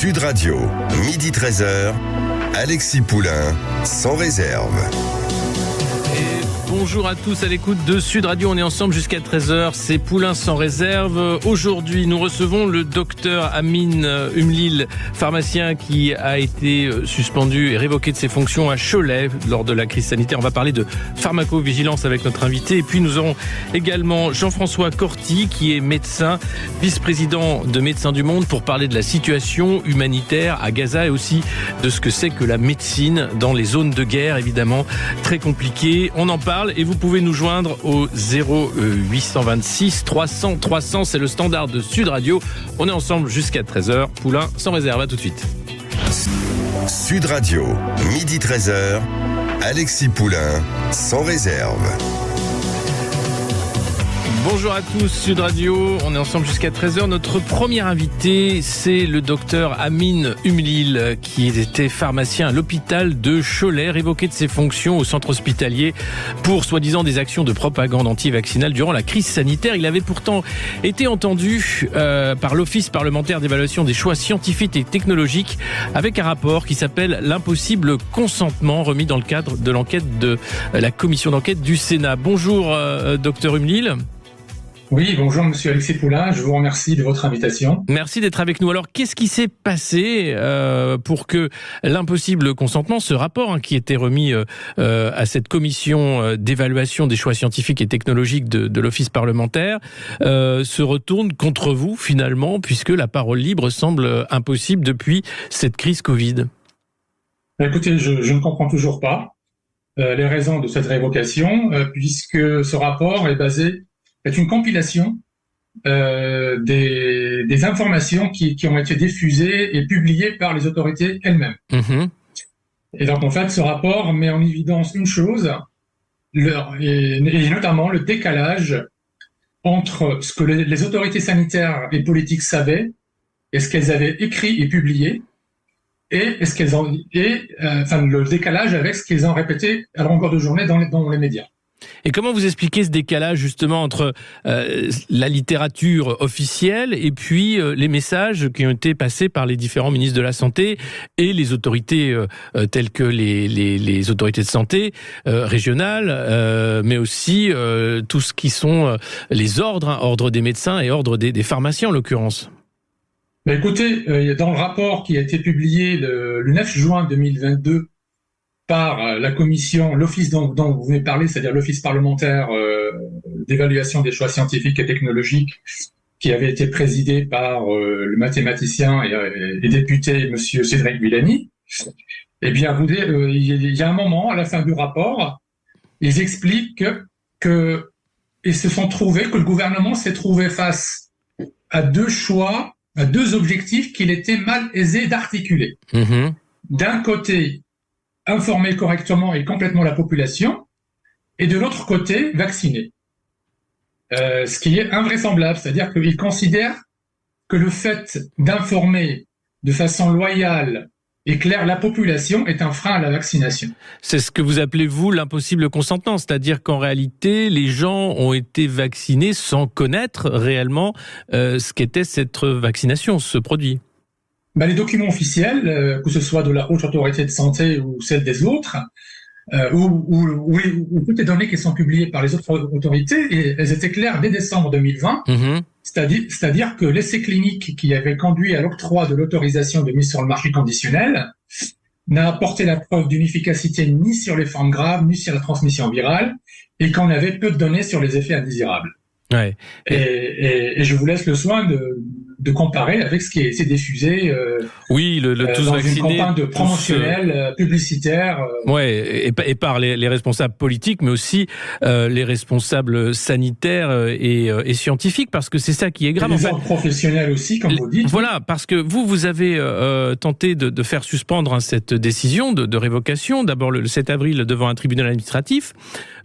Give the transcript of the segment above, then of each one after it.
Sud Radio, midi 13h, Alexis Poulain, sans réserve. Bonjour à tous à l'écoute de Sud Radio, on est ensemble jusqu'à 13h, c'est Poulain sans réserve. Aujourd'hui, nous recevons le docteur Amin Umlil, pharmacien qui a été suspendu et révoqué de ses fonctions à Cholet lors de la crise sanitaire. On va parler de pharmacovigilance avec notre invité. Et puis nous aurons également Jean-François Corti qui est médecin, vice-président de Médecins du Monde, pour parler de la situation humanitaire à Gaza et aussi de ce que c'est que la médecine dans les zones de guerre, évidemment très compliqué. On en parle. Et vous pouvez nous joindre au 0826 300 300, c'est le standard de Sud Radio. On est ensemble jusqu'à 13h. Poulain sans réserve, à tout de suite. Sud Radio, midi 13h, Alexis Poulain sans réserve. Bonjour à tous, Sud Radio, on est ensemble jusqu'à 13h. Notre premier invité, c'est le docteur Amin Umlil, qui était pharmacien à l'hôpital de Cholet, révoqué de ses fonctions au centre hospitalier pour soi-disant des actions de propagande anti-vaccinale durant la crise sanitaire. Il avait pourtant été entendu par l'Office parlementaire d'évaluation des choix scientifiques et technologiques avec un rapport qui s'appelle l'impossible consentement, remis dans le cadre de l'enquête de la commission d'enquête du Sénat. Bonjour, docteur Umlil. Oui, bonjour Monsieur Alexis Poulain, je vous remercie de votre invitation. Merci d'être avec nous. Alors, qu'est-ce qui s'est passé pour que l'impossible consentement, ce rapport qui était remis à cette commission d'évaluation des choix scientifiques et technologiques de l'Office parlementaire, se retourne contre vous finalement, puisque la parole libre semble impossible depuis cette crise Covid? Écoutez, je ne comprends toujours pas les raisons de cette révocation, puisque ce rapport est une compilation des informations qui ont été diffusées et publiées par les autorités elles-mêmes. Mmh. Et donc, en fait, ce rapport met en évidence une chose, et notamment le décalage entre ce que les autorités sanitaires et politiques savaient et ce qu'elles avaient écrit et publié, et le décalage avec ce qu'ils ont répété à longueur de journée dans les médias. Et comment vous expliquez ce décalage justement entre la littérature officielle et puis les messages qui ont été passés par les différents ministres de la Santé et les autorités telles que les autorités de santé régionales, mais aussi tout ce qui sont les ordres, ordre des médecins et ordre des pharmaciens en l'occurrence? Mais écoutez, dans le rapport qui a été publié le 9 juin 2022 par la commission, l'office dont vous venez de parler, c'est-à-dire l'Office parlementaire d'évaluation des choix scientifiques et technologiques, qui avait été présidé par le mathématicien et député Monsieur Cédric Villani. Eh bien, il y a un moment, à la fin du rapport, ils expliquent que le gouvernement s'est trouvé face à deux choix, à deux objectifs qu'il était mal aisé d'articuler. Mmh. D'un côté, informer correctement et complètement la population, et de l'autre côté, vacciner. Ce qui est invraisemblable, c'est-à-dire qu'ils considèrent que le fait d'informer de façon loyale et claire la population est un frein à la vaccination. C'est ce que vous appelez, vous, l'impossible consentement, c'est-à-dire qu'en réalité, les gens ont été vaccinés sans connaître réellement ce qu'était cette vaccination, ce produit. Les documents officiels, que ce soit de la Haute Autorité de Santé ou celle des autres, ou toutes les données qui sont publiées par les autres autorités, et elles étaient claires dès décembre 2020, c'est-à-dire que l'essai clinique qui avait conduit à l'octroi de l'autorisation de mise sur le marché conditionnel n'a apporté la preuve d'une efficacité ni sur les formes graves, ni sur la transmission virale, et qu'on avait peu de données sur les effets indésirables. Ouais. Et je vous laisse le soin de comparer avec ce qui a été diffusé tous dans une campagne promotionnelle, publicitaire. Et par les responsables politiques, mais aussi les responsables sanitaires et scientifiques, parce que c'est ça qui est grave. Et les ordres professionnels aussi, comme vous dites. Voilà, parce que vous avez tenté de faire suspendre cette décision de révocation, d'abord le 7 avril devant un tribunal administratif,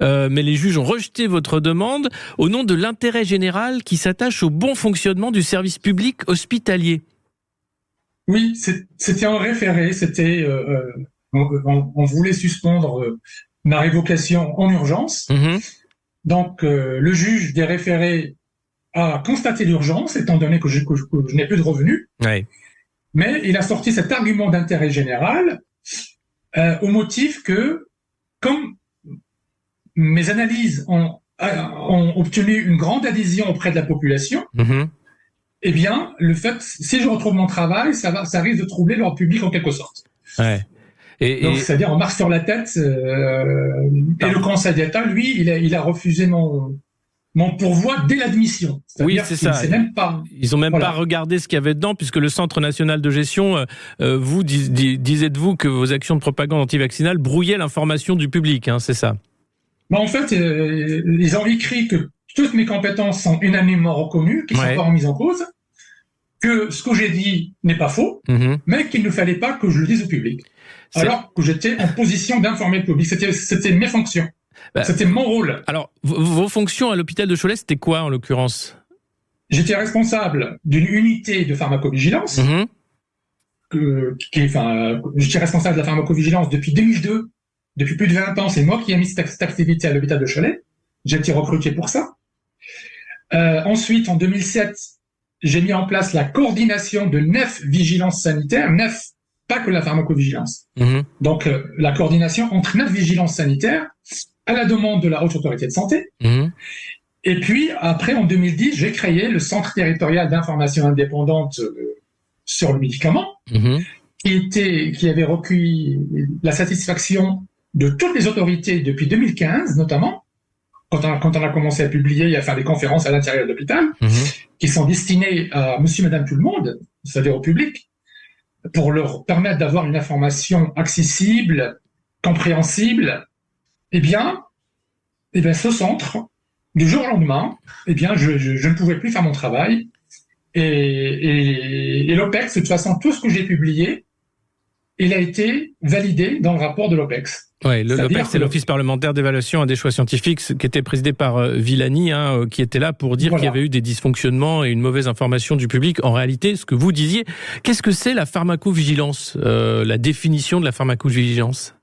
mais les juges ont rejeté votre demande au nom de l'intérêt général qui s'attache au bon fonctionnement du service public hospitalier. Oui, c'était un référé, on voulait suspendre ma révocation en urgence. Mmh. Donc, le juge des référés a constaté l'urgence, étant donné que je n'ai plus de revenus. Ouais. Mais il a sorti cet argument d'intérêt général au motif que, comme mes analyses ont obtenu une grande adhésion auprès de la population, eh bien, le fait, si je retrouve mon travail, ça risque de troubler l'ordre public en quelque sorte. Ouais. Donc, c'est-à-dire, on marche sur la tête. Et le Conseil d'État, lui, il a refusé mon pourvoi dès l'admission. Oui, c'est ça. Ils n'ont même pas regardé ce qu'il y avait dedans, puisque le Centre national de gestion, vous disait de vous que vos actions de propagande anti-vaccinale brouillaient l'information du public, hein, c'est ça? En fait, ils ont écrit que toutes mes compétences sont unanimement reconnues, qui ne sont pas remises en cause, que ce que j'ai dit n'est pas faux, mais qu'il ne fallait pas que je le dise au public. Alors que j'étais en position d'informer le public. C'était mes fonctions. C'était mon rôle. Alors, vos fonctions à l'hôpital de Cholet, c'était quoi en l'occurrence? J'étais responsable d'une unité de pharmacovigilance. J'étais responsable de la pharmacovigilance depuis 2002. Depuis plus de 20 ans, c'est moi qui ai mis cette activité à l'hôpital de Cholet. J'ai été recruté pour ça. Ensuite, en 2007, j'ai mis en place la coordination de 9 vigilances sanitaires. 9, pas que la pharmacovigilance. Donc, la coordination entre 9 vigilances sanitaires à la demande de la Haute Autorité de Santé. Et puis, après, en 2010, j'ai créé le Centre territorial d'information indépendante sur le médicament, qui avait recueilli la satisfaction de toutes les autorités depuis 2015, notamment, quand on a commencé à publier et à faire des conférences à l'intérieur de l'hôpital, qui sont destinées à monsieur, madame, tout le monde, c'est-à-dire au public, pour leur permettre d'avoir une information accessible, compréhensible. Eh bien, ce centre, du jour au lendemain, je ne pouvais plus faire mon travail. Et l'OPEX, de toute façon, tout ce que j'ai publié, il a été validé dans le rapport de l'OPEX. Oui, l'OPEX, c'est l'Office parlementaire d'évaluation des choix scientifiques, qui était présidé par Villani, qui était là pour dire qu'il y avait eu des dysfonctionnements et une mauvaise information du public. En réalité, ce que vous disiez, qu'est-ce que c'est la pharmacovigilance, la définition de la pharmacovigilance?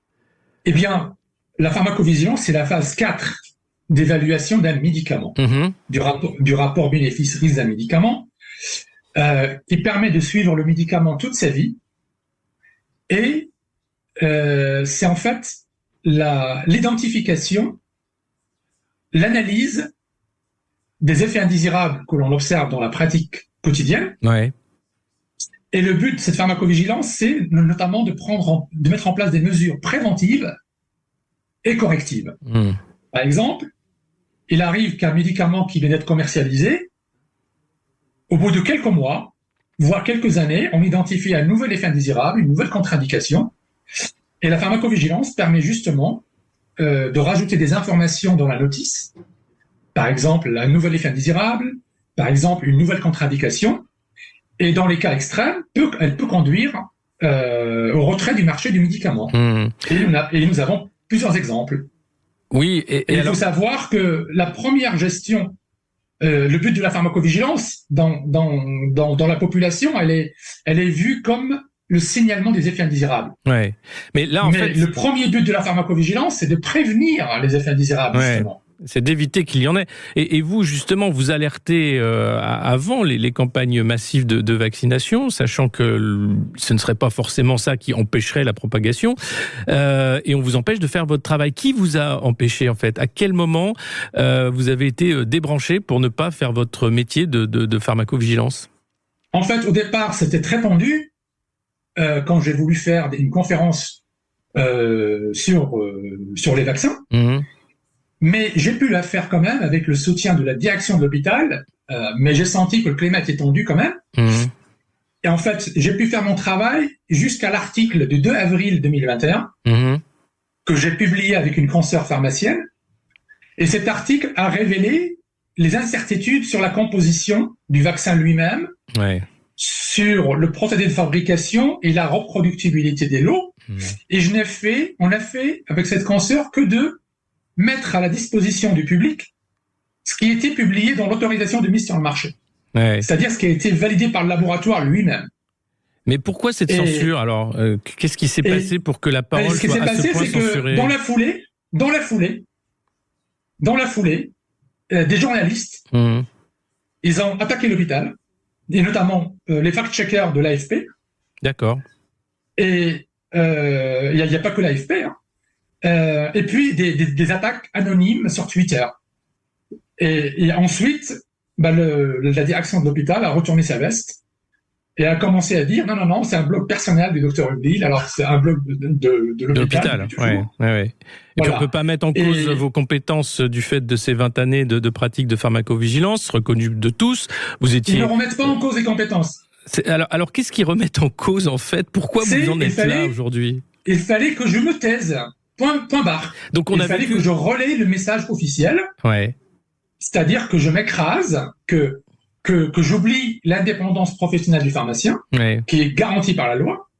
Eh bien, la pharmacovigilance, c'est la phase 4 d'évaluation d'un médicament, du rapport bénéfice-risque d'un médicament, qui permet de suivre le médicament toute sa vie. Et c'est en fait l'identification, l'analyse des effets indésirables que l'on observe dans la pratique quotidienne. Et le but de cette pharmacovigilance, c'est notamment de mettre en place des mesures préventives et correctives. Par exemple, il arrive qu'un médicament qui vient d'être commercialisé, au bout de quelques mois, voire quelques années, on identifie un nouvel effet indésirable, une nouvelle contre-indication. Et la pharmacovigilance permet justement de rajouter des informations dans la notice. Par exemple, un nouvel effet indésirable, par exemple, une nouvelle contre-indication. Et dans les cas extrêmes, elle peut conduire au retrait du marché du médicament. Et nous avons plusieurs exemples. Oui, et il faut savoir que la première gestion, le but de la pharmacovigilance dans la population, elle est vue comme le signalement des effets indésirables. Ouais. Mais là, en fait, le premier but de la pharmacovigilance, c'est de prévenir les effets indésirables, justement. C'est d'éviter qu'il y en ait. Et vous, justement, vous alertez avant les campagnes massives de vaccination, sachant que ce ne serait pas forcément ça qui empêcherait la propagation. Et on vous empêche de faire votre travail. Qui vous a empêché, en fait? À quel moment vous avez été débranché pour ne pas faire votre métier de pharmacovigilance? En fait, au départ, c'était très tendu. Quand j'ai voulu faire une conférence sur les vaccins, mais j'ai pu la faire quand même avec le soutien de la direction de l'hôpital, mais j'ai senti que le climat était tendu quand même. Et en fait, j'ai pu faire mon travail jusqu'à l'article du 2 avril 2021, que j'ai publié avec une consoeur pharmacienne. Et cet article a révélé les incertitudes sur la composition du vaccin lui-même, sur le procédé de fabrication et la reproductibilité des lots. Et on a fait avec cette consoeur que de mettre à la disposition du public ce qui a été publié dans l'autorisation de mise sur le marché. C'est-à-dire ce qui a été validé par le laboratoire lui-même. Mais pourquoi cette censure alors qu'est-ce qui s'est passé pour que la parole soit à ce point censurée? Dans la foulée, des journalistes, ils ont attaqué l'hôpital, et notamment les fact-checkers de l'AFP, D'accord. Et il n'y a pas que l'AFP. Et puis des attaques anonymes sur Twitter. Et ensuite, la direction de l'hôpital a retourné sa veste et a commencé à dire non, c'est un blog personnel du docteur Umlil, alors c'est un blog de l'hôpital. Ouais. Et puis on ne peut pas mettre en cause vos compétences du fait de ces 20 années de pratique de pharmacovigilance, reconnues de tous. Ils ne remettent pas en cause les compétences. Alors qu'est-ce qu'ils remettent en cause en fait? Pourquoi vous en êtes là aujourd'hui? Il fallait que je me taise. Point barre. Donc il fallait que je relaie le message officiel. Ouais. C'est-à-dire que je m'écrase, que j'oublie l'indépendance professionnelle du pharmacien, qui est garantie par la loi,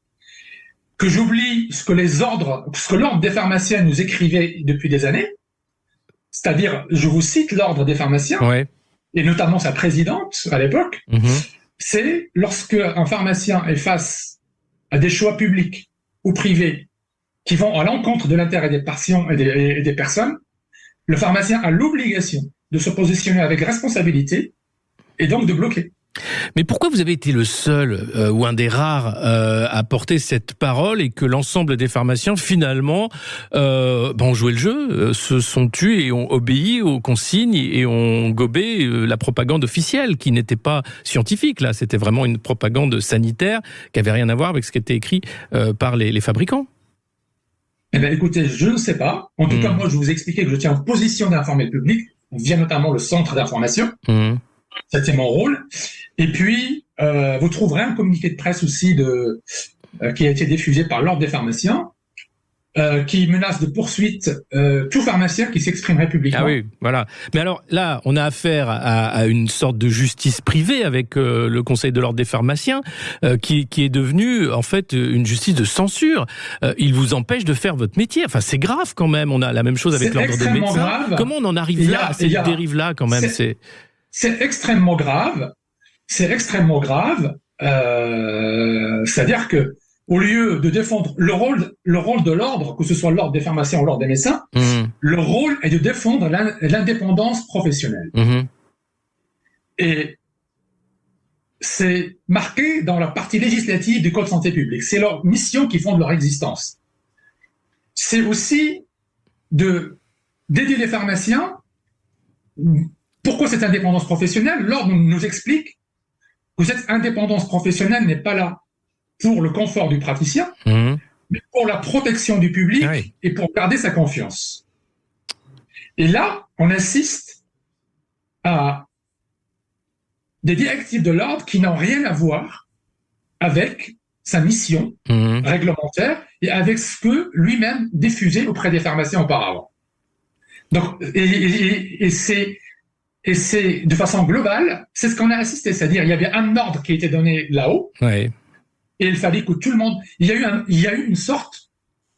que j'oublie ce que l'ordre des pharmaciens nous écrivait depuis des années, c'est-à-dire, je vous cite l'ordre des pharmaciens, et notamment sa présidente à l'époque, c'est lorsque un pharmacien est face à des choix publics ou privés qui vont à l'encontre de l'intérêt des patients et des personnes, le pharmacien a l'obligation de se positionner avec responsabilité et donc de bloquer. Mais pourquoi vous avez été le seul ou un des rares à porter cette parole et que l'ensemble des pharmaciens finalement ont joué le jeu, se sont tus et ont obéi aux consignes et ont gobé la propagande officielle qui n'était pas scientifique là, c'était vraiment une propagande sanitaire qui avait rien à voir avec ce qui était écrit par les fabricants? Eh bien écoutez, je ne sais pas. En tout cas, moi je vous expliquais que je tiens en position d'informer le public via notamment le centre d'information. C'était mon rôle. Et puis, vous trouverez un communiqué de presse aussi qui a été diffusé par l'Ordre des pharmaciens, qui menace de poursuite tout pharmacien qui s'exprimerait publiquement. Ah oui, voilà. Mais alors là, on a affaire à une sorte de justice privée avec le Conseil de l'Ordre des pharmaciens, qui est devenu en fait une justice de censure. Il vous empêche de faire votre métier. Enfin, c'est grave quand même. On a la même chose avec l'Ordre des médecins. Grave. Comment on en arrive là, à cette dérive-là quand même? C'est extrêmement grave. C'est extrêmement grave. C'est-à-dire que au lieu de défendre le rôle de l'ordre, que ce soit l'ordre des pharmaciens ou l'ordre des médecins, le rôle est de défendre l'indépendance professionnelle. Et c'est marqué dans la partie législative du Code santé publique. C'est leur mission qui fonde leur existence. C'est aussi d'aider les pharmaciens. Pourquoi cette indépendance professionnelle? L'ordre nous explique que cette indépendance professionnelle n'est pas là pour le confort du praticien, mais pour la protection du public et pour garder sa confiance. Et là, on assiste à des directives de l'ordre qui n'ont rien à voir avec sa mission réglementaire et avec ce que lui-même diffusait auprès des pharmaciens auparavant. Donc, et c'est de façon globale, c'est ce qu'on a assisté, c'est-à-dire il y avait un ordre qui était donné là-haut. Et il fallait que tout le monde... Il y a eu une sorte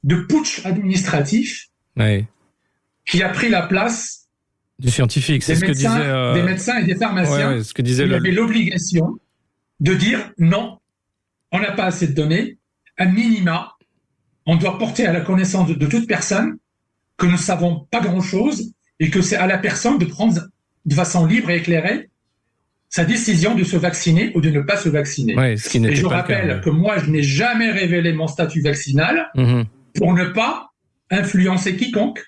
de putsch administratif qui a pris la place du scientifique. C'est ce que disait des médecins et des pharmaciens. Ce que disait il avait l'obligation de dire non, on n'a pas assez de données. À minima, on doit porter à la connaissance de toute personne que nous ne savons pas grand-chose et que c'est à la personne de prendre de façon libre et éclairée sa décision de se vacciner ou de ne pas se vacciner. Et je rappelle que moi, je n'ai jamais révélé mon statut vaccinal pour ne pas influencer quiconque.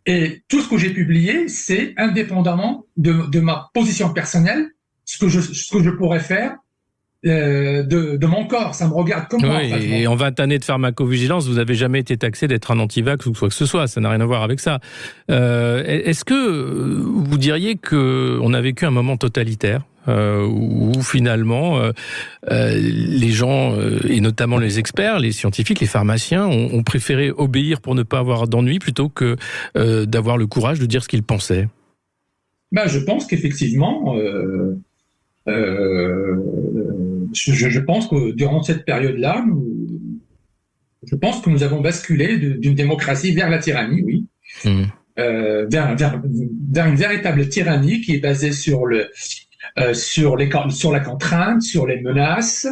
Et tout ce que j'ai publié, c'est indépendamment de ma position personnelle, ce que je pourrais faire de mon corps. Ça me regarde comme moi. Et en 20 années de pharmacovigilance, vous n'avez jamais été taxé d'être un anti-vax ou quoi que ce soit. Ça n'a rien à voir avec ça. Est-ce que vous diriez qu'on a vécu un moment totalitaire où finalement les gens, et notamment les experts, les scientifiques, les pharmaciens, ont préféré obéir pour ne pas avoir d'ennui plutôt que d'avoir le courage de dire ce qu'ils pensaient? Je pense qu'effectivement... je pense que durant cette période-là, je pense que nous avons basculé d'une démocratie vers la tyrannie, oui. Vers une véritable tyrannie qui est basée sur la contrainte, sur les menaces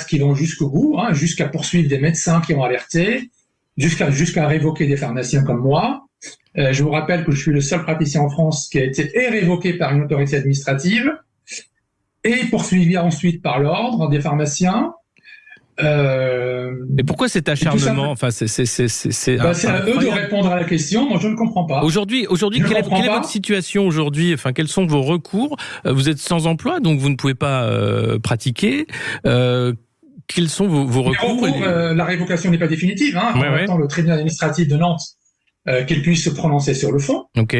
qui vont jusqu'au bout, jusqu'à poursuivre des médecins qui ont alerté, jusqu'à révoquer des pharmaciens comme moi. Je vous rappelle que je suis le seul praticien en France qui a été révoqué par une autorité administrative et poursuivi ensuite par l'ordre des pharmaciens. Mais pourquoi cet acharnement? Enfin, c'est à eux de répondre à la question. Moi, je ne comprends pas. Aujourd'hui, quelle est votre situation aujourd'hui? Enfin, quels sont vos recours? Vous êtes sans emploi, donc vous ne pouvez pas pratiquer. Quels sont vos recours? La révocation n'est pas définitive. On attend le tribunal administratif de Nantes qu'il puisse se prononcer sur le fond. Ok.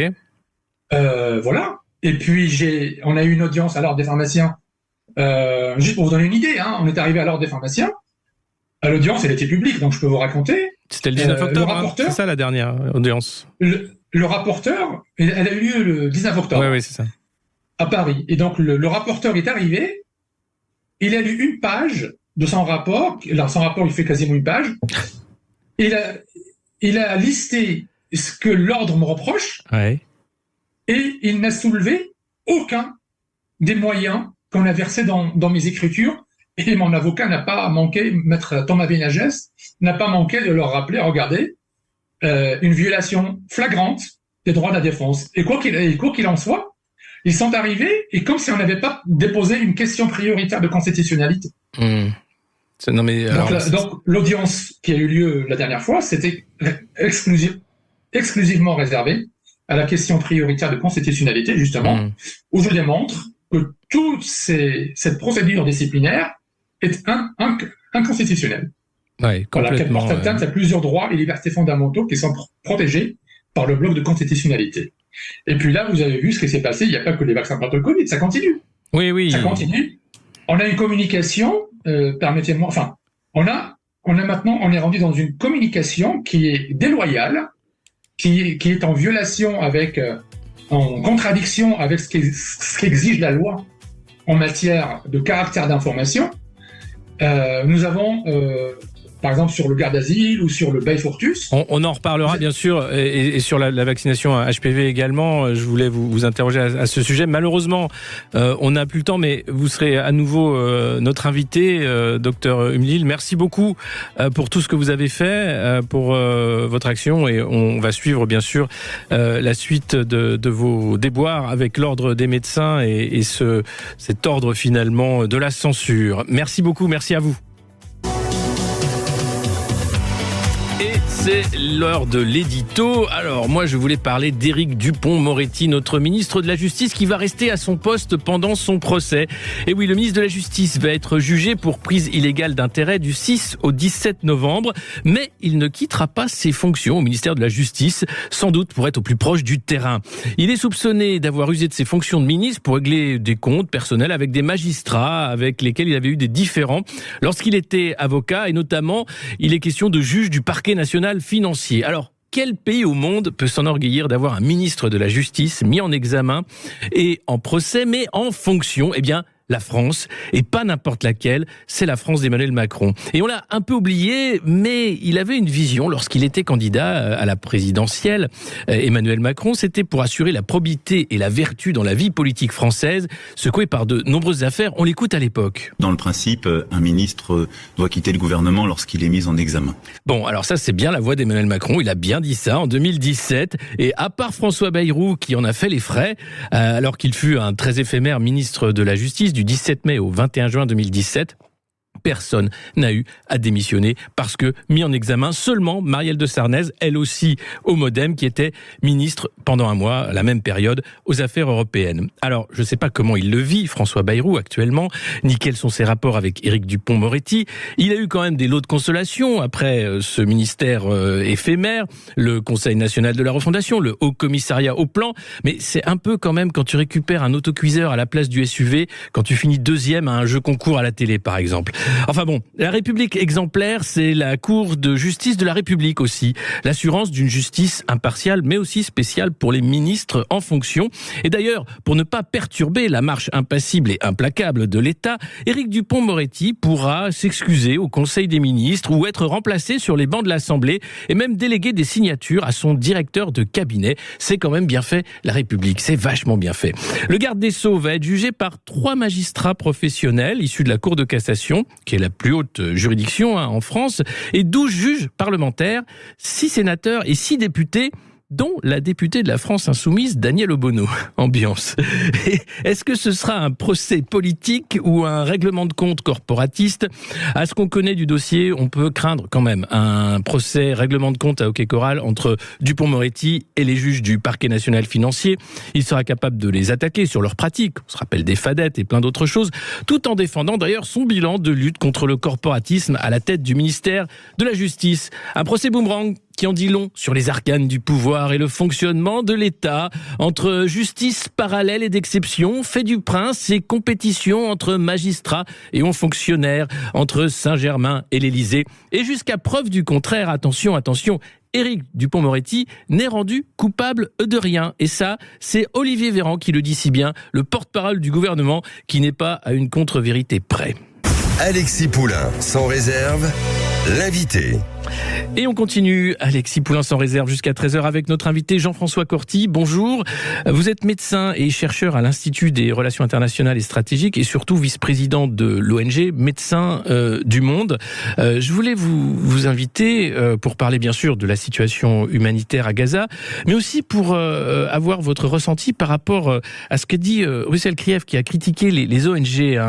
Voilà. Et puis on a eu une audience à l'ordre des pharmaciens. Juste pour vous donner une idée, on est arrivé à l'ordre des pharmaciens. L'audience, elle était publique, donc je peux vous raconter. C'était le 19 octobre, c'est ça la dernière audience. Le rapporteur, elle a eu lieu le 19 octobre. Oui, c'est ça. À Paris. Et donc le rapporteur est arrivé, il a lu une page de son rapport. Alors son rapport, il fait quasiment une page. Il a listé ce que l'ordre me reproche, et il n'a soulevé aucun des moyens qu'on a versés dans mes écritures. Et mon avocat n'a pas manqué, maître Thomas Vénagès, n'a pas manqué de leur rappeler, regardez, une violation flagrante des droits de la défense. Et quoi qu'il en soit, ils sont arrivés, et comme si on n'avait pas déposé une question prioritaire de constitutionnalité. Donc l'audience qui a eu lieu la dernière fois, c'était exclusivement réservé à la question prioritaire de constitutionnalité, justement, où je démontre que toute cette procédure disciplinaire est inconstitutionnelle. Qu'elle porte atteinte à plusieurs droits et libertés fondamentaux qui sont protégés par le bloc de constitutionnalité. Et puis là, vous avez vu ce qui s'est passé, il n'y a pas que les vaccins contre le Covid, ça continue. Oui. Ça continue. On a une communication, permettez-moi, on est rendu dans une communication qui est déloyale, qui est en violation en contradiction avec ce qu'exige la loi en matière de caractère d'information. Nous avons, par exemple, sur le garde d'asile ou sur le bail fortus. On en reparlera bien sûr, et sur la vaccination HPV également. Je voulais vous interroger à ce sujet. Malheureusement, on n'a plus le temps, mais vous serez à nouveau notre invité, docteur Umlil. Merci beaucoup pour tout ce que vous avez fait, pour votre action, et on va suivre bien sûr la suite de vos déboires avec l'ordre des médecins et cet ordre finalement de la censure. Merci beaucoup, merci à vous. C'est l'heure de l'édito. Alors moi je voulais parler d'Éric Dupond-Moretti, notre ministre de la Justice, qui va rester à son poste pendant son procès. Et oui, le ministre de la Justice va être jugé pour prise illégale d'intérêt du 6 au 17 novembre, mais il ne quittera pas ses fonctions au ministère de la Justice, sans doute pour être au plus proche du terrain. Il est soupçonné d'avoir usé de ses fonctions de ministre pour régler des comptes personnels avec des magistrats avec lesquels il avait eu des différends lorsqu'il était avocat, et notamment il est question de juge du parquet national financier. Alors, quel pays au monde peut s'enorgueillir d'avoir un ministre de la Justice mis en examen et en procès, mais en fonction? Eh bien, la France, et pas n'importe laquelle, c'est la France d'Emmanuel Macron. Et on l'a un peu oublié, mais il avait une vision lorsqu'il était candidat à la présidentielle. Emmanuel Macron, c'était pour assurer la probité et la vertu dans la vie politique française, secouée par de nombreuses affaires. On l'écoute à l'époque. Dans le principe, un ministre doit quitter le gouvernement lorsqu'il est mis en examen. Bon, alors ça, c'est bien la voix d'Emmanuel Macron. Il a bien dit ça en 2017. Et à part François Bayrou, qui en a fait les frais, alors qu'il fut un très éphémère ministre de la Justice, du 17 mai au 21 juin 2017, personne n'a eu à démissionner parce que mis en examen seulement Marielle de Sarnez, elle aussi au Modem, qui était ministre pendant un mois, à la même période, aux affaires européennes. Alors, je ne sais pas comment il le vit, François Bayrou, actuellement, ni quels sont ses rapports avec Éric Dupond-Moretti. Il a eu quand même des lots de consolation après ce ministère éphémère, le Conseil national de la refondation, le Haut Commissariat au plan, mais c'est un peu quand même quand tu récupères un autocuiseur à la place du SUV, quand tu finis deuxième à un jeu concours à la télé, par exemple. Enfin bon, la République exemplaire, c'est la Cour de justice de la République aussi. L'assurance d'une justice impartiale, mais aussi spéciale pour les ministres en fonction. Et d'ailleurs, pour ne pas perturber la marche impassible et implacable de l'État, Éric Dupond-Moretti pourra s'excuser au Conseil des ministres ou être remplacé sur les bancs de l'Assemblée et même déléguer des signatures à son directeur de cabinet. C'est quand même bien fait, la République, c'est vachement bien fait. Le garde des Sceaux va être jugé par 3 magistrats professionnels issus de la Cour de cassation, qui est la plus haute juridiction en France, et 12 juges parlementaires, 6 sénateurs et 6 députés, dont la députée de la France Insoumise, Danielle Obono. Ambiance. Est-ce que ce sera un procès politique ou un règlement de compte corporatiste ? À ce qu'on connaît du dossier, on peut craindre quand même un procès règlement de compte à Hockey Coral entre Dupond-Moretti et les juges du parquet national financier. Il sera capable de les attaquer sur leurs pratiques, on se rappelle des fadettes et plein d'autres choses, tout en défendant d'ailleurs son bilan de lutte contre le corporatisme à la tête du ministère de la Justice. Un procès boomerang qui en dit long sur les arcanes du pouvoir et le fonctionnement de l'État, entre justice parallèle et d'exception, fait du prince et compétition entre magistrats et hauts fonctionnaires, entre Saint-Germain et l'Élysée, et jusqu'à preuve du contraire, attention, Éric Dupond-Moretti n'est rendu coupable de rien. Et ça, c'est Olivier Véran qui le dit si bien, le porte-parole du gouvernement, qui n'est pas à une contre-vérité près. Alexis Poulain, sans réserve, l'invité. Et on continue, Alexis Poulain sans réserve jusqu'à 13h avec notre invité Jean-François Corti. Bonjour, vous êtes médecin et chercheur à l'Institut des Relations Internationales et Stratégiques et surtout vice-président de l'ONG Médecins du Monde. Je voulais vous inviter pour parler bien sûr de la situation humanitaire à Gaza, mais aussi pour avoir votre ressenti par rapport à ce que dit Russell Krief, qui a critiqué les ONG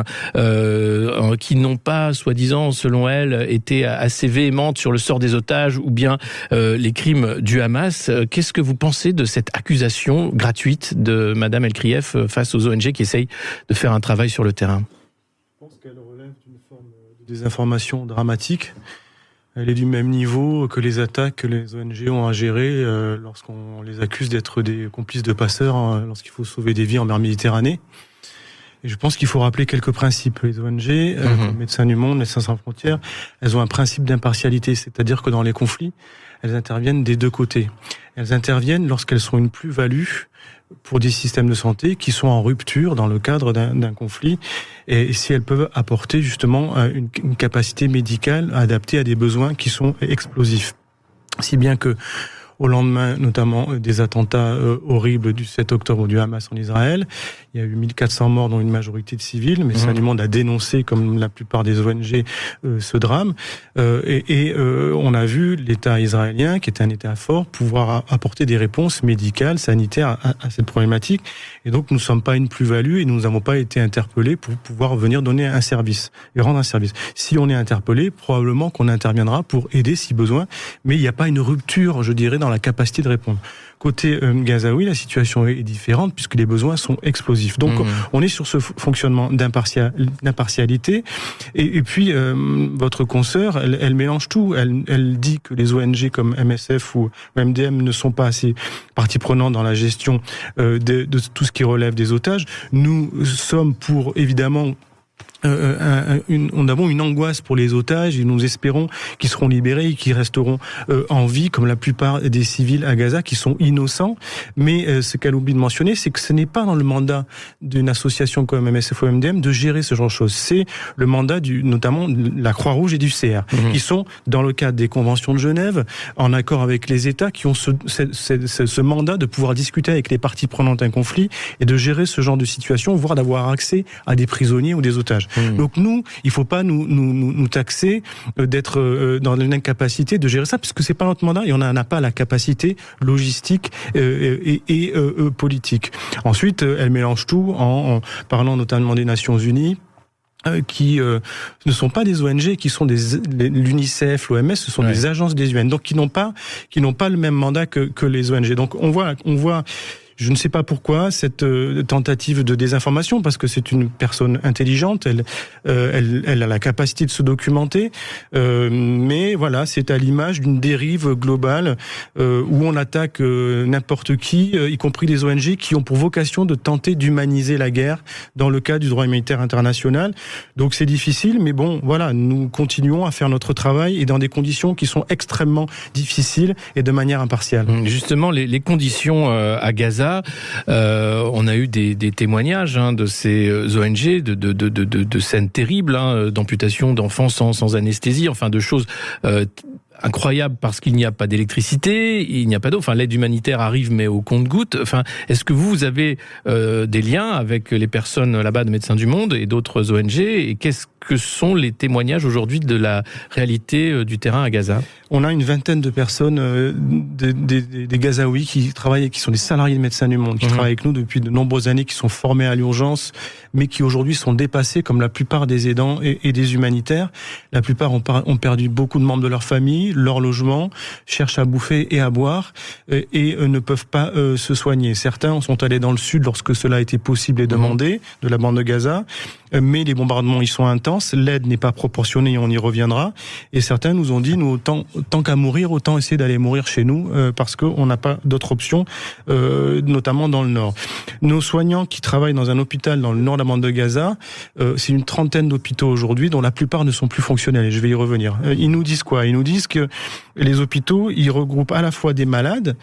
qui n'ont pas, soi-disant, selon elle, été assez véhémentes sur le sort des otages ou bien les crimes du Hamas. Qu'est-ce que vous pensez de cette accusation gratuite de Madame El Krief face aux ONG qui essayent de faire un travail sur le terrain ? Je pense qu'elle relève d'une forme de désinformation dramatique. Elle est du même niveau que les attaques que les ONG ont à gérer lorsqu'on les accuse d'être des complices de passeurs lorsqu'il faut sauver des vies en mer Méditerranée. Et je pense qu'il faut rappeler quelques principes. Les ONG, comme Médecins du Monde, Médecins sans frontières, elles ont un principe d'impartialité, c'est-à-dire que dans les conflits, elles interviennent des deux côtés. Elles interviennent lorsqu'elles sont une plus-value pour des systèmes de santé qui sont en rupture dans le cadre d'un conflit, et si elles peuvent apporter justement une capacité médicale adaptée à des besoins qui sont explosifs. Si bien que au lendemain, notamment, des attentats horribles du 7 octobre du Hamas en Israël. Il y a eu 1400 morts, dont une majorité de civils, mais Médecins du Monde a dénoncé, comme la plupart des ONG, ce drame. On a vu l'État israélien, qui est un État fort, pouvoir apporter des réponses médicales, sanitaires à cette problématique. Et donc, nous ne sommes pas une plus-value et nous n'avons pas été interpellés pour pouvoir venir donner un service et rendre un service. Si on est interpellé, probablement qu'on interviendra pour aider si besoin, mais il n'y a pas une rupture, je dirais, dans la capacité de répondre. Côté gazaoui, la situation est différente puisque les besoins sont explosifs. Donc, on est sur ce fonctionnement d'impartialité. Et puis, votre consoeur, elle mélange tout. Elle dit que les ONG comme MSF ou MDM ne sont pas assez partie prenante dans la gestion de tout ce qui relève des otages. Nous sommes pour, évidemment, nous avons une angoisse pour les otages et nous espérons qu'ils seront libérés et qu'ils resteront en vie comme la plupart des civils à Gaza qui sont innocents. Mais ce qu'elle oublie de mentionner, c'est que ce n'est pas dans le mandat d'une association comme MSF ou MDM de gérer ce genre de choses. C'est le mandat notamment de la Croix-Rouge et du CR qui sont dans le cadre des conventions de Genève en accord avec les États qui ont ce mandat de pouvoir discuter avec les parties prenantes d'un conflit et de gérer ce genre de situation, voire d'avoir accès à des prisonniers ou des otages. Donc nous, il faut pas nous taxer d'être dans l'incapacité de gérer ça, parce que c'est pas notre mandat et on n'a pas la capacité logistique et politique. Ensuite, elle mélange tout en parlant notamment des Nations Unies, qui ne sont pas des ONG, qui sont l'UNICEF, l'OMS, ce sont des agences des UN, donc qui n'ont pas le même mandat que les ONG. Donc on voit. Je ne sais pas pourquoi cette tentative de désinformation, parce que c'est une personne intelligente, elle a la capacité de se documenter, mais voilà, c'est à l'image d'une dérive globale où on attaque n'importe qui, y compris des ONG qui ont pour vocation de tenter d'humaniser la guerre dans le cadre du droit humanitaire international. Donc c'est difficile, mais bon, voilà, nous continuons à faire notre travail et dans des conditions qui sont extrêmement difficiles et de manière impartiale. Justement, les conditions à Gaza, on a eu des témoignages de ces ONG, de scènes terribles, d'amputation d'enfants sans anesthésie, enfin de choses incroyable parce qu'il n'y a pas d'électricité, il n'y a pas d'eau. Enfin, l'aide humanitaire arrive, mais au compte-gouttes. Enfin, est-ce que vous avez des liens avec les personnes là-bas de Médecins du Monde et d'autres ONG, et qu'est-ce que sont les témoignages aujourd'hui de la réalité du terrain à Gaza? On a une vingtaine de personnes, des Gazaouis qui travaillent, qui sont des salariés de Médecins du Monde, qui travaillent avec nous depuis de nombreuses années, qui sont formés à l'urgence, mais qui aujourd'hui sont dépassés comme la plupart des aidants et des humanitaires. La plupart ont perdu beaucoup de membres de leur famille, leur logement, cherchent à bouffer et à boire, et ne peuvent pas se soigner. Certains sont allés dans le sud lorsque cela a été possible et demandé, de la bande de Gaza, mais les bombardements y sont intenses, l'aide n'est pas proportionnée, on y reviendra, et certains nous ont dit, nous, tant qu'à mourir, autant essayer d'aller mourir chez nous, parce qu'on n'a pas d'autre option, notamment dans le nord. Nos soignants qui travaillent dans un hôpital dans le nord de la bande de Gaza, c'est une trentaine d'hôpitaux aujourd'hui, dont la plupart ne sont plus fonctionnels, et je vais y revenir. Ils nous disent quoi? Ils nous disent que les hôpitaux, ils regroupent à la fois des malades.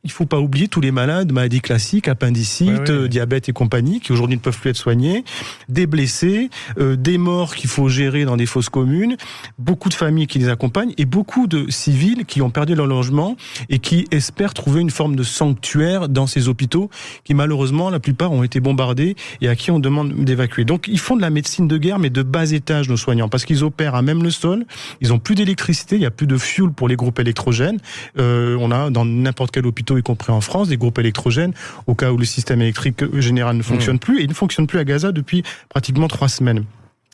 Il faut pas oublier tous les malades, maladies classiques, appendicite, diabète et compagnie, qui aujourd'hui ne peuvent plus être soignés, des blessés, des morts qu'il faut gérer dans des fosses communes, beaucoup de familles qui les accompagnent et beaucoup de civils qui ont perdu leur logement et qui espèrent trouver une forme de sanctuaire dans ces hôpitaux qui malheureusement, la plupart ont été bombardés et à qui on demande d'évacuer. Donc ils font de la médecine de guerre mais de bas étage, nos soignants, parce qu'ils opèrent à même le sol, ils ont plus d'électricité, il y a plus de fuel pour les groupes électrogènes. On a dans n'importe quel hôpital, y compris en France, des groupes électrogènes au cas où le système électrique général ne fonctionne plus, et il ne fonctionne plus à Gaza depuis pratiquement 3 semaines.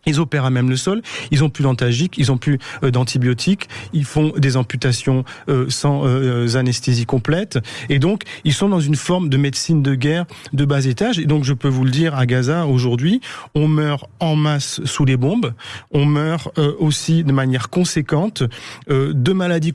Ils opèrent à même le sol, ils ont plus d'antalgiques, ils ont plus d'antibiotiques, ils font des amputations sans anesthésie complète, et donc ils sont dans une forme de médecine de guerre de bas étage. Et donc je peux vous le dire, à Gaza aujourd'hui, on meurt en masse sous les bombes, on meurt aussi de manière conséquente de maladies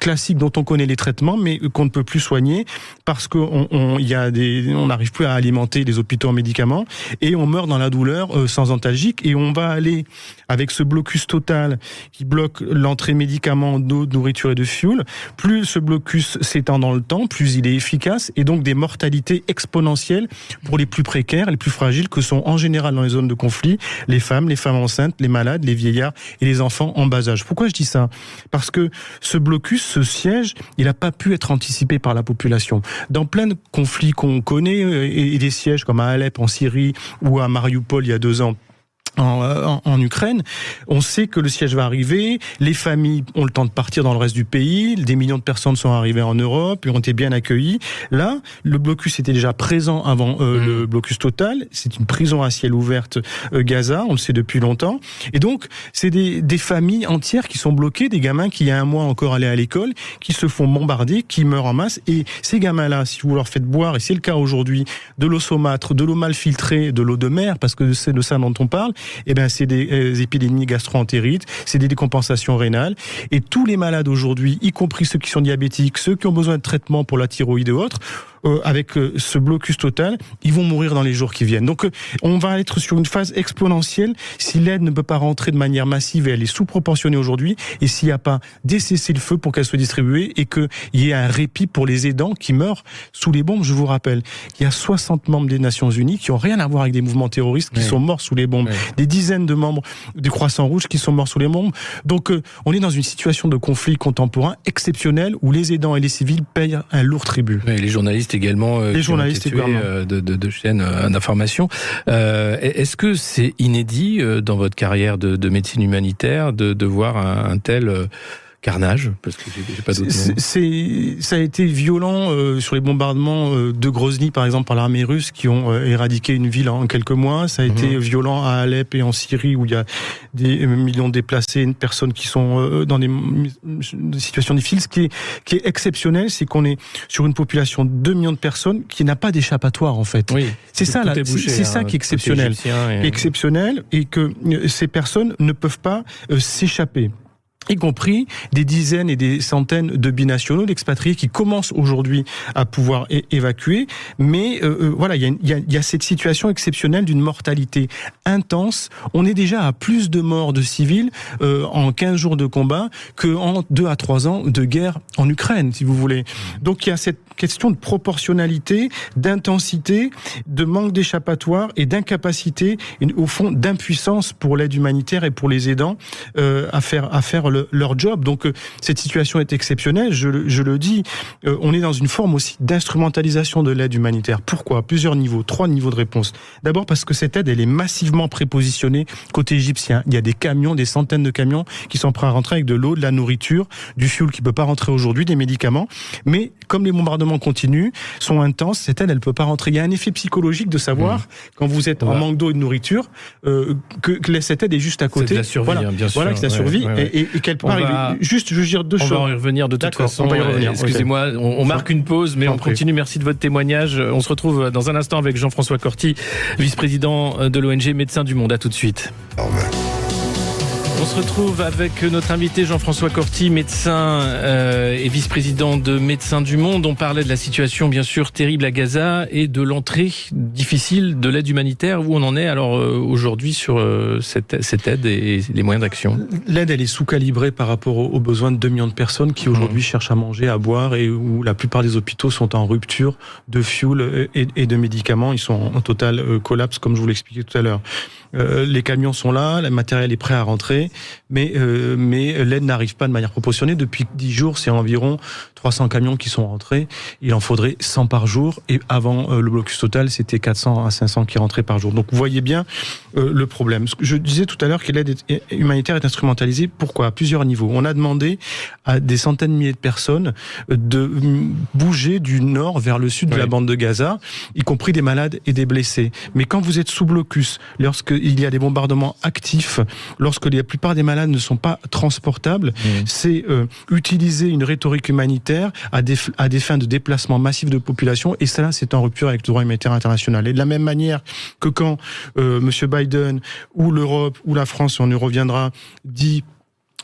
classiques dont on connaît les traitements, mais qu'on ne peut plus soigner parce qu'on n'arrive plus à alimenter les hôpitaux en médicaments, et on meurt dans la douleur sans antalgique. Et on va aller avec ce blocus total qui bloque l'entrée médicaments, d'eau, de nourriture et de fuel. Plus ce blocus s'étend dans le temps, plus il est efficace, et donc des mortalités exponentielles pour les plus précaires, les plus fragiles, que sont en général dans les zones de conflit les femmes enceintes, les malades, les vieillards et les enfants en bas âge. Pourquoi je dis ça? Parce que ce blocus, ce siège, il n'a pas pu être anticipé par la population. Dans plein de conflits qu'on connaît, et des sièges comme à Alep en Syrie ou à Mariupol il y a 2 ans, en Ukraine, on sait que le siège va arriver, les familles ont le temps de partir dans le reste du pays, des millions de personnes sont arrivées en Europe et ont été bien accueillies. Là, le blocus était déjà présent avant le blocus total, c'est une prison à ciel ouvert Gaza, on le sait depuis longtemps, et donc c'est des familles entières qui sont bloquées, des gamins qui il y a 1 mois encore allaient à l'école, qui se font bombarder, qui meurent en masse, et ces gamins-là, si vous leur faites boire, et c'est le cas aujourd'hui, de l'eau saumâtre, de l'eau mal filtrée, de l'eau de mer, parce que c'est de ça dont on parle, eh ben c'est des épidémies gastro-entérites, c'est des décompensations rénales, et tous les malades aujourd'hui, y compris ceux qui sont diabétiques, ceux qui ont besoin de traitement pour la thyroïde et autres, avec ce blocus total, ils vont mourir dans les jours qui viennent. Donc on va être sur une phase exponentielle si l'aide ne peut pas rentrer de manière massive, et elle est sous-proportionnée aujourd'hui, et s'il n'y a pas des cessez-le-feu pour qu'elle soit distribuée et qu'il y ait un répit pour les aidants qui meurent sous les bombes. Je vous rappelle, il y a 60 membres des Nations Unies qui n'ont rien à voir avec des mouvements terroristes qui sont morts sous les bombes. Des dizaines de membres du Croissant Rouge qui sont morts sous les bombes. Donc on est dans une situation de conflit contemporain exceptionnelle où les aidants et les civils payent un lourd tribut. Et les journalistes également, les journalistes également de chaînes d'information. Est-ce que c'est inédit dans votre carrière de médecine humanitaire de voir un tel carnage, parce que j'ai pas d'autre nom. Ça a été violent sur les bombardements de Grozny, par exemple, par l'armée russe, qui ont éradiqué une ville en quelques mois. Ça a été violent à Alep et en Syrie, où il y a des millions de déplacés, de personnes qui sont dans des situations difficiles. Ce qui est exceptionnel, c'est qu'on est sur une population de 2 millions de personnes qui n'a pas d'échappatoire, en fait. Oui, c'est ça, ça qui est exceptionnel. Exceptionnel, et que ces personnes ne peuvent pas s'échapper. Y compris des dizaines et des centaines de binationaux, d'expatriés qui commencent aujourd'hui à pouvoir évacuer. Mais voilà, il y a cette situation exceptionnelle d'une mortalité intense. On est déjà à plus de morts de civils en 15 jours de combat qu'en 2 à 3 ans de guerre en Ukraine, si vous voulez. Donc il y a cette question de proportionnalité, d'intensité, de manque d'échappatoire et d'incapacité, au fond d'impuissance pour l'aide humanitaire et pour les aidants à faire leur job. Donc cette situation est exceptionnelle, je le dis. On est dans une forme aussi d'instrumentalisation de l'aide humanitaire. Pourquoi ? Plusieurs niveaux, 3 niveaux de réponse. D'abord parce que cette aide, elle est massivement prépositionnée côté égyptien. Il y a des camions, des centaines de camions qui sont prêts à rentrer avec de l'eau, de la nourriture, du fuel qui peut pas rentrer aujourd'hui, des médicaments. Mais comme les bombardements continuent, sont intenses, cette aide, elle peut pas rentrer. Il y a un effet psychologique de savoir, quand vous êtes en manque d'eau et de nourriture, que cette aide est juste à côté. C'est de la survie, bien sûr. Voilà, que c'est la survie. Et quelque part, juste, je veux dire 2 choses. On va y revenir de toute façon. On va y revenir. Excusez-moi, on marque une pause, mais on continue. Merci de votre témoignage. On se retrouve dans un instant avec Jean-François Corti, vice-président de l'ONG Médecins du Monde. À tout de suite. On se retrouve avec notre invité Jean-François Corti, médecin et vice-président de Médecins du Monde. On parlait de la situation bien sûr terrible à Gaza et de l'entrée difficile de l'aide humanitaire. Où on en est alors aujourd'hui sur cette aide et les moyens d'action ? L'aide, elle est sous-calibrée par rapport aux besoins de 2 millions de personnes qui aujourd'hui cherchent à manger, à boire et où la plupart des hôpitaux sont en rupture de fuel et de médicaments. Ils sont en total collapse, comme je vous l'expliquais tout à l'heure. Les camions sont là, le matériel est prêt à rentrer, mais l'aide n'arrive pas de manière proportionnée. Depuis 10 jours, c'est environ 300 camions qui sont rentrés. Il en faudrait 100 par jour. Et avant le blocus total, c'était 400 à 500 qui rentraient par jour. Donc vous voyez bien le problème. Je disais tout à l'heure que l'aide humanitaire est instrumentalisée. Pourquoi ? À plusieurs niveaux. On a demandé à des centaines de milliers de personnes de bouger du nord vers le sud de la bande de Gaza, y compris des malades et des blessés. Mais quand vous êtes sous blocus, lorsqu'il y a des bombardements actifs, lorsque la plupart des malades ne sont pas transportables, c'est utiliser une rhétorique humanitaire à des fins de déplacement massif de population, et cela, c'est en rupture avec le droit humanitaire international. Et de la même manière que quand M. Biden ou l'Europe ou la France, on y reviendra, dit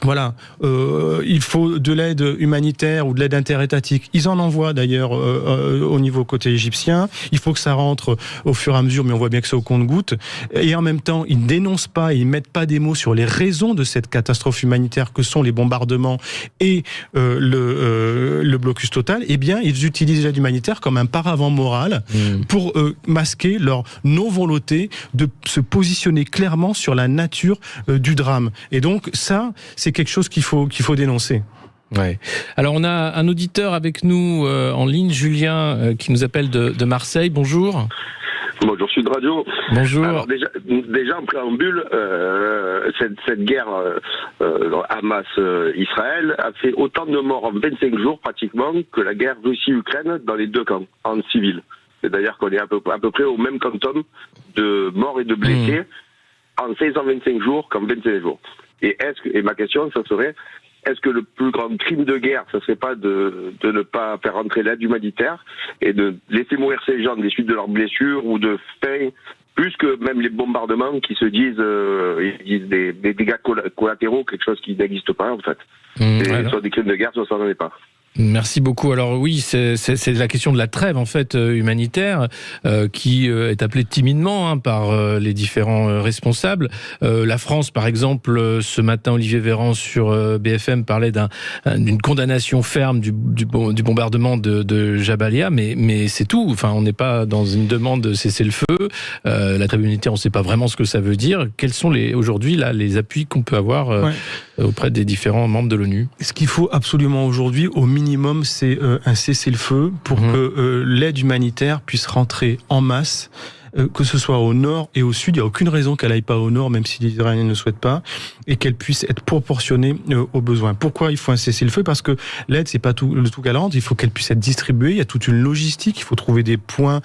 voilà, il faut de l'aide humanitaire ou de l'aide interétatique. Ils en envoient d'ailleurs au niveau côté égyptien. Il faut que ça rentre au fur et à mesure, mais on voit bien que c'est au compte-gouttes. Et en même temps, ils ne dénoncent pas, ils mettent pas des mots sur les raisons de cette catastrophe humanitaire que sont les bombardements et le blocus total. Eh bien, ils utilisent l'aide humanitaire comme un paravent moral pour masquer leur non-volonté de se positionner clairement sur la nature du drame. Et donc ça, c'est quelque chose qu'il faut dénoncer. Ouais. Alors on a un auditeur avec nous en ligne, Julien, qui nous appelle de Marseille. Bonjour. Bonjour Sud Radio. Bonjour. Alors déjà en préambule, cette guerre Hamas-Israël a fait autant de morts en 25 jours pratiquement que la guerre Russie-Ukraine dans les 2 camps, en civil. C'est d'ailleurs qu'on est à peu près au même quantum de morts et de blessés en 525 jours qu'en 25 jours. Et ma question, ça serait, est-ce que le plus grand crime de guerre, ça serait pas de ne pas faire rentrer l'aide humanitaire et de laisser mourir ces gens des suites de leurs blessures ou de faim, plus que même les bombardements qui se disent des dégâts collatéraux, quelque chose qui n'existe pas en fait. Soit des crimes de guerre, soit ça n'en est pas. Merci beaucoup. Alors oui, c'est la question de la trêve en fait humanitaire qui est appelée timidement par les différents responsables. La France, par exemple, ce matin, Olivier Véran sur BFM parlait d'une condamnation ferme du bombardement de Jabalia, mais c'est tout. Enfin, on n'est pas dans une demande de cesser le feu. La trêve humanitaire, on ne sait pas vraiment ce que ça veut dire. Quels sont aujourd'hui les appuis qu'on peut avoir auprès des différents membres de l'ONU? Ce qu'il faut absolument aujourd'hui, au minimum, c'est un cessez-le-feu pour que l'aide humanitaire puisse rentrer en masse, que ce soit au nord et au sud. Il n'y a aucune raison qu'elle aille pas au nord, même si les Israéliens ne le souhaitent pas, et qu'elle puisse être proportionnée aux besoins. Pourquoi il faut un cessez-le-feu? Parce que l'aide, c'est pas tout qu'elle rentre, il faut qu'elle puisse être distribuée. Il y a toute une logistique, il faut trouver des points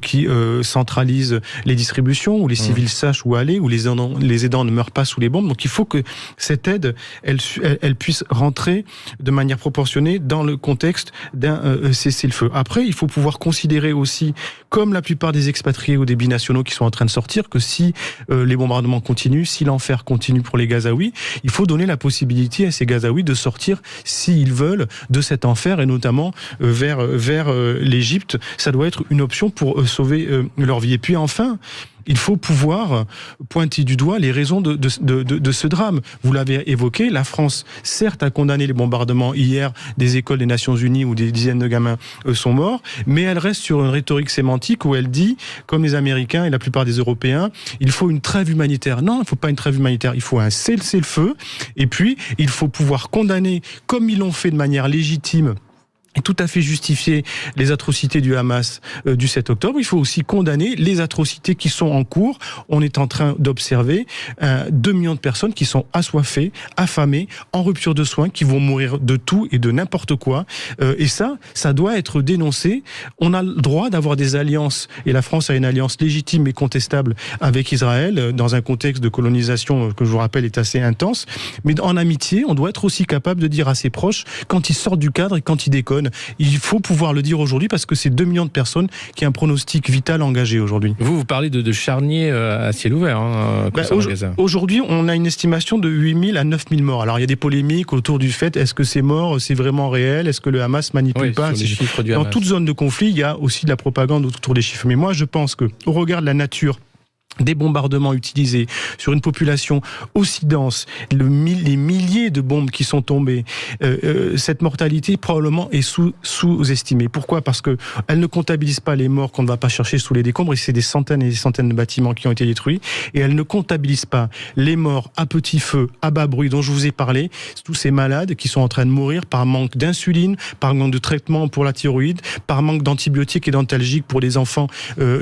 qui centralisent les distributions, où les civils sachent où aller, où les aidants ne meurent pas sous les bombes. Donc il faut que cette aide, elle puisse rentrer de manière proportionnée dans le contexte d'un cessez-le-feu. Après, il faut pouvoir considérer aussi, comme la plupart des expatriés ou des binationaux qui sont en train de sortir, que si les bombardements continuent, si l'enfer continue pour les Gazaouis, il faut donner la possibilité à ces Gazaouis de sortir, s'ils veulent, de cet enfer, et notamment vers l'Égypte. Ça doit être une option pour sauver leur vie. Et puis enfin, il faut pouvoir pointer du doigt les raisons de ce drame. Vous l'avez évoqué, la France, certes, a condamné les bombardements hier des écoles des Nations Unies où des dizaines de gamins sont morts, mais elle reste sur une rhétorique sémantique où elle dit, comme les Américains et la plupart des Européens, il faut une trêve humanitaire. Non, il ne faut pas une trêve humanitaire, il faut un cessez-le-feu, et puis il faut pouvoir condamner, comme ils l'ont fait de manière légitime, et tout à fait justifier les atrocités du Hamas du 7 octobre. Il faut aussi condamner les atrocités qui sont en cours. On est en train d'observer 2 millions de personnes qui sont assoiffées, affamées, en rupture de soins, qui vont mourir de tout et de n'importe quoi. Et ça doit être dénoncé. On a le droit d'avoir des alliances, et la France a une alliance légitime et contestable avec Israël, dans un contexte de colonisation que je vous rappelle est assez intense. Mais en amitié, on doit être aussi capable de dire à ses proches, quand ils sortent du cadre et quand ils déconnent, il faut pouvoir le dire aujourd'hui parce que c'est 2 millions de personnes qui ont un pronostic vital engagé aujourd'hui. Vous parlez de charniers à ciel ouvert Gaza. Aujourd'hui, on a une estimation de 8 000 à 9 000 morts. Alors il y a des polémiques autour du fait, est-ce que ces morts, c'est vraiment réel? Est-ce que le Hamas manipule pas? Sur les chiffres du Dans Hamas. toute zone de conflit, il y a aussi de la propagande autour des chiffres. Mais moi, je pense que, au regard de la nature des bombardements utilisés sur une population aussi dense, les milliers de bombes qui sont tombées, cette mortalité probablement est sous-estimée. Pourquoi? Parce que elle ne comptabilise pas les morts qu'on ne va pas chercher sous les décombres, et c'est des centaines et des centaines de bâtiments qui ont été détruits, et elle ne comptabilise pas les morts à petit feu, à bas bruit, dont je vous ai parlé, tous ces malades qui sont en train de mourir par manque d'insuline, par manque de traitement pour la thyroïde, par manque d'antibiotiques et d'antalgiques pour les enfants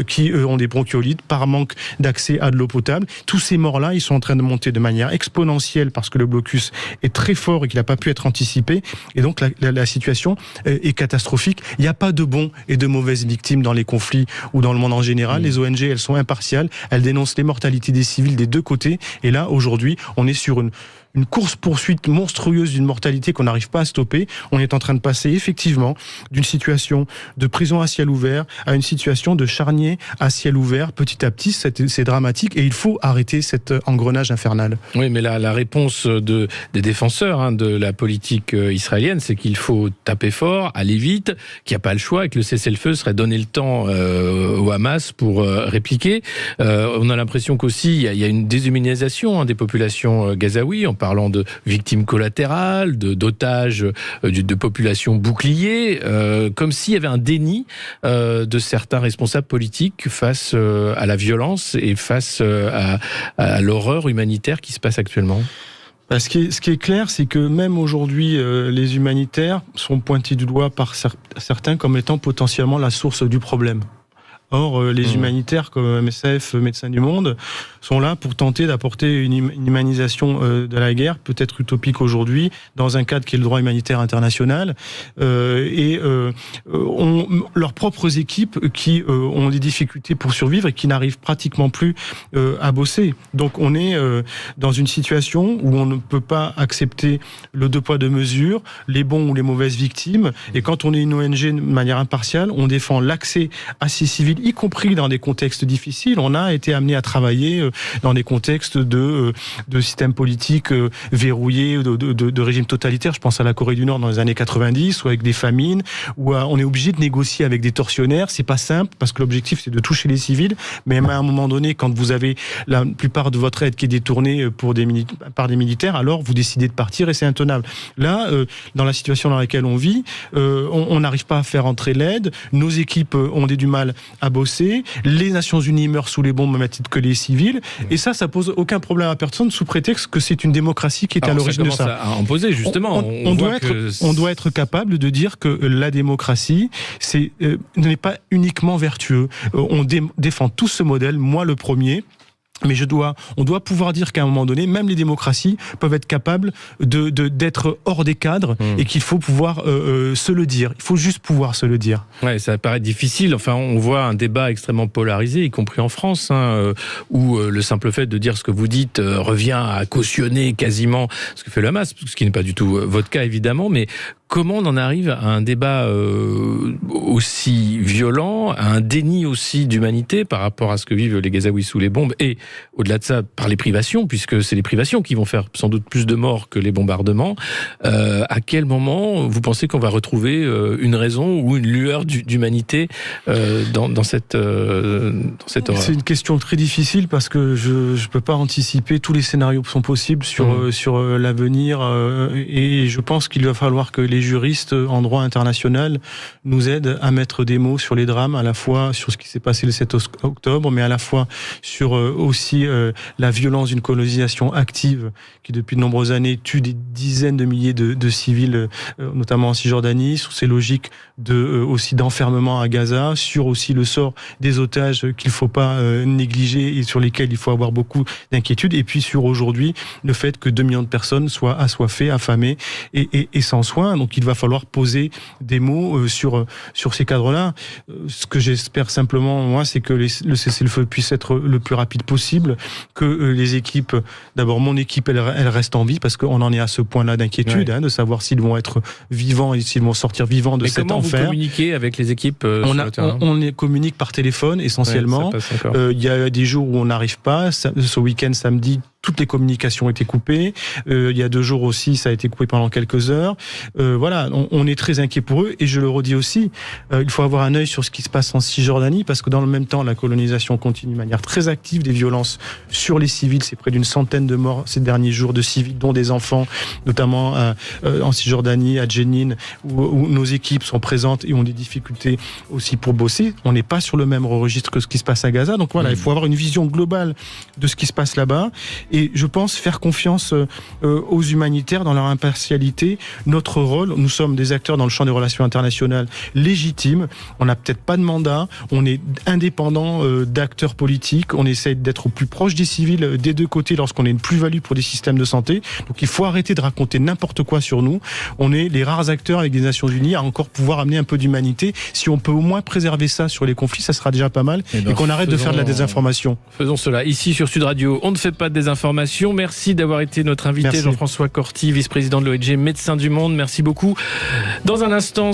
qui ont des bronchiolites, par manque d'accès à de l'eau potable. Tous ces morts-là, ils sont en train de monter de manière exponentielle parce que le blocus est très fort et qu'il n'a pas pu être anticipé. Et donc, la situation est catastrophique. Il n'y a pas de bons et de mauvaises victimes dans les conflits ou dans le monde en général. Les ONG, elles sont impartiales. Elles dénoncent les mortalités des civils des deux côtés. Et là, aujourd'hui, on est sur une course-poursuite monstrueuse d'une mortalité qu'on n'arrive pas à stopper. On est en train de passer effectivement d'une situation de prison à ciel ouvert à une situation de charnier à ciel ouvert. Petit à petit, c'est dramatique et il faut arrêter cet engrenage infernal. Oui, mais la réponse des défenseurs de la politique israélienne, c'est qu'il faut taper fort, aller vite, qu'il n'y a pas le choix et que le cessez-le-feu serait donner le temps au Hamas pour répliquer. On a l'impression qu'aussi, il y a une déshumanisation des populations gazaouis, en parlant de victimes collatérales, d'otages, de populations boucliers, comme s'il y avait un déni de certains responsables politiques face à la violence et face à l'horreur humanitaire qui se passe actuellement. Ce qui est clair, c'est que même aujourd'hui, les humanitaires sont pointés du doigt par certains comme étant potentiellement la source du problème. Or, les humanitaires comme MSF, Médecins du Monde, sont là pour tenter d'apporter une humanisation de la guerre, peut-être utopique aujourd'hui, dans un cadre qui est le droit humanitaire international, leurs propres équipes qui ont des difficultés pour survivre et qui n'arrivent pratiquement plus à bosser. Donc on est dans une situation où on ne peut pas accepter le deux poids deux mesures, les bons ou les mauvaises victimes, et quand on est une ONG de manière impartiale, on défend l'accès à ces civils, y compris dans des contextes difficiles. On a été amené à travailler dans des contextes de systèmes politiques verrouillés, de régimes totalitaires. Je pense à la Corée du Nord dans les années 90, ou avec des famines, où on est obligé de négocier avec des tortionnaires. C'est pas simple, parce que l'objectif, c'est de toucher les civils. Mais à un moment donné, quand vous avez la plupart de votre aide qui est détournée par des militaires, alors vous décidez de partir et c'est intenable. Là, dans la situation dans laquelle on vit, on n'arrive pas à faire entrer l'aide. Nos équipes ont du mal à bosser. Les Nations Unies meurent sous les bombes au même titre que les civils. Et ça pose aucun problème à personne sous prétexte que c'est une démocratie qui est à l'origine de ça. À en poser, justement. On doit être capable de dire que la démocratie, n'est pas uniquement vertueux. On défend tout ce modèle, moi le premier. Mais on doit pouvoir dire qu'à un moment donné, même les démocraties peuvent être capables d'être hors des cadres et qu'il faut pouvoir se le dire. Il faut juste pouvoir se le dire. Ouais, ça paraît difficile. Enfin, on voit un débat extrêmement polarisé, y compris en France, où le simple fait de dire ce que vous dites revient à cautionner quasiment ce que fait le Hamas, ce qui n'est pas du tout votre cas évidemment. Mais comment on en arrive à un débat aussi violent, à un déni aussi d'humanité par rapport à ce que vivent les Gazaouis sous les bombes, et au-delà de ça, par les privations, puisque c'est les privations qui vont faire sans doute plus de morts que les bombardements. À quel moment vous pensez qu'on va retrouver une raison ou une lueur d'humanité dans cette horreur? C'est une question très difficile parce que je ne peux pas anticiper tous les scénarios qui sont possibles sur l'avenir, et je pense qu'il va falloir que les juristes en droit international nous aident à mettre des mots sur les drames, à la fois sur ce qui s'est passé le 7 octobre, mais à la fois sur aussi la violence d'une colonisation active qui depuis de nombreuses années tue des dizaines de milliers de civils, notamment en Cisjordanie, sur ces logiques aussi d'enfermement à Gaza, sur aussi le sort des otages qu'il ne faut pas négliger et sur lesquels il faut avoir beaucoup d'inquiétude, et puis sur aujourd'hui le fait que 2 millions de personnes soient assoiffées, affamées et sans soins. Donc il va falloir poser des mots sur ces cadres-là. Ce que j'espère simplement, moi, c'est que le cessez-le-feu puisse être le plus rapide possible, que les équipes, d'abord mon équipe, elle reste en vie, parce qu'on en est à ce point-là d'inquiétude, de savoir s'ils vont être vivants et s'ils vont sortir vivants de cet enfer. Comment vous communiquez avec les équipes sur le terrain ? On communique par téléphone essentiellement. Il y a des jours où on n'arrive pas. Ce week-end, samedi, toutes les communications étaient coupées. Il y a 2 jours aussi, ça a été coupé pendant quelques heures. Voilà, on est très inquiet pour eux. Et je le redis aussi, il faut avoir un œil sur ce qui se passe en Cisjordanie, parce que dans le même temps, la colonisation continue de manière très active, des violences sur les civils. C'est près d'une centaine de morts ces derniers jours de civils, dont des enfants, notamment en Cisjordanie, à Jenin, où nos équipes sont présentes et ont des difficultés aussi pour bosser. On n'est pas sur le même registre que ce qui se passe à Gaza. Donc voilà, il faut avoir une vision globale de ce qui se passe là-bas. Et je pense faire confiance aux humanitaires dans leur impartialité. Notre rôle, nous sommes des acteurs dans le champ des relations internationales légitimes. On n'a peut-être pas de mandat. On est indépendant d'acteurs politiques. On essaie d'être au plus proche des civils des 2 côtés lorsqu'on est une plus-value pour des systèmes de santé. Donc il faut arrêter de raconter n'importe quoi sur nous. On est les rares acteurs avec les Nations Unies à encore pouvoir amener un peu d'humanité. Si on peut au moins préserver ça sur les conflits, ça sera déjà pas mal. Et qu'on arrête de faire de la désinformation. Faisons cela. Ici sur Sud Radio, on ne fait pas de désinformation. Merci d'avoir été notre invité. Jean-François Corti, vice-président de l'ONG Médecins du Monde. Merci beaucoup. Dans un instant,